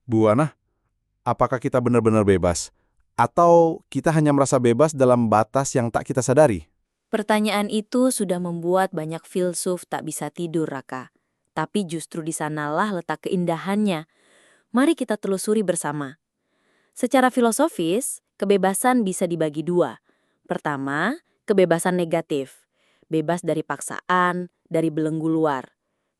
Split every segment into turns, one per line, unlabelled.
Bu Ana, apakah kita benar-benar bebas? Atau kita hanya merasa bebas dalam batas yang tak kita sadari?
Pertanyaan itu sudah membuat banyak filsuf tak bisa tidur, Raka. Tapi justru di sanalah letak keindahannya. Mari kita telusuri bersama. Secara filosofis, kebebasan bisa dibagi dua. Pertama, kebebasan negatif. Bebas dari paksaan, dari belenggu luar.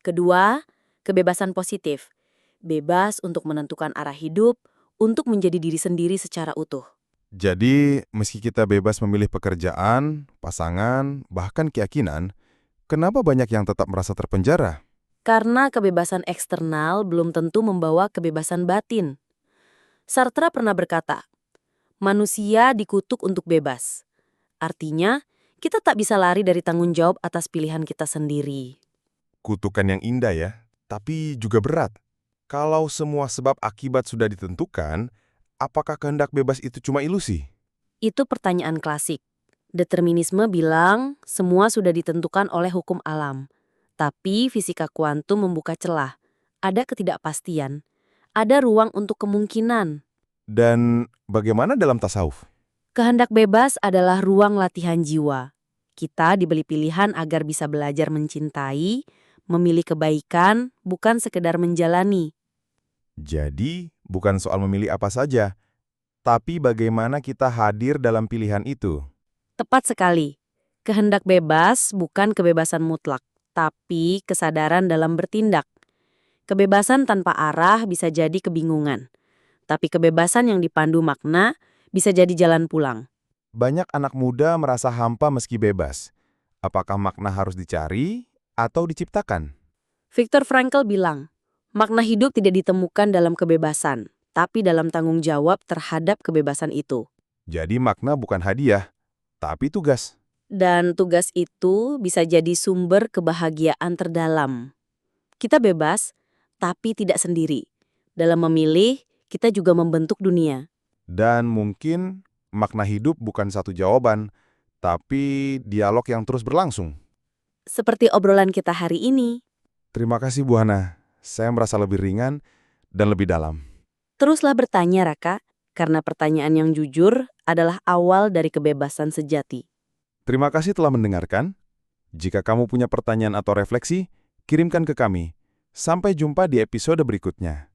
Kedua, kebebasan positif. Bebas untuk menentukan arah hidup, untuk menjadi diri sendiri secara utuh.
Jadi, meski kita bebas memilih pekerjaan, pasangan, bahkan keyakinan, kenapa banyak yang tetap merasa terpenjara?
Karena kebebasan eksternal belum tentu membawa kebebasan batin. Sartre pernah berkata, manusia dikutuk untuk bebas. Artinya, kita tak bisa lari dari tanggung jawab atas pilihan kita sendiri.
Kutukan yang indah ya, tapi juga berat. Kalau semua sebab akibat sudah ditentukan, apakah kehendak bebas itu cuma ilusi?
Itu pertanyaan klasik. Determinisme bilang semua sudah ditentukan oleh hukum alam. Tapi fisika kuantum membuka celah. Ada ketidakpastian. Ada ruang untuk kemungkinan.
Dan bagaimana dalam tasawuf?
Kehendak bebas adalah ruang latihan jiwa. Kita diberi pilihan agar bisa belajar mencintai, memilih kebaikan, bukan sekedar menjalani.
Jadi, bukan soal memilih apa saja, tapi bagaimana kita hadir dalam pilihan itu.
Tepat sekali. Kehendak bebas bukan kebebasan mutlak, tapi kesadaran dalam bertindak. Kebebasan tanpa arah bisa jadi kebingungan. Tapi kebebasan yang dipandu makna bisa jadi jalan pulang.
Banyak anak muda merasa hampa meski bebas. Apakah makna harus dicari atau diciptakan?
Viktor Frankl bilang, makna hidup tidak ditemukan dalam kebebasan, tapi dalam tanggung jawab terhadap kebebasan itu.
Jadi makna bukan hadiah, tapi tugas.
Dan tugas itu bisa jadi sumber kebahagiaan terdalam. Kita bebas, tapi tidak sendiri. Dalam memilih, kita juga membentuk dunia.
Dan mungkin makna hidup bukan satu jawaban, tapi dialog yang terus berlangsung.
Seperti obrolan kita hari ini.
Terima kasih Bu Hana, saya merasa lebih ringan dan lebih dalam.
Teruslah bertanya, Raka, karena pertanyaan yang jujur adalah awal dari kebebasan sejati.
Terima kasih telah mendengarkan. Jika kamu punya pertanyaan atau refleksi, kirimkan ke kami. Sampai jumpa di episode berikutnya.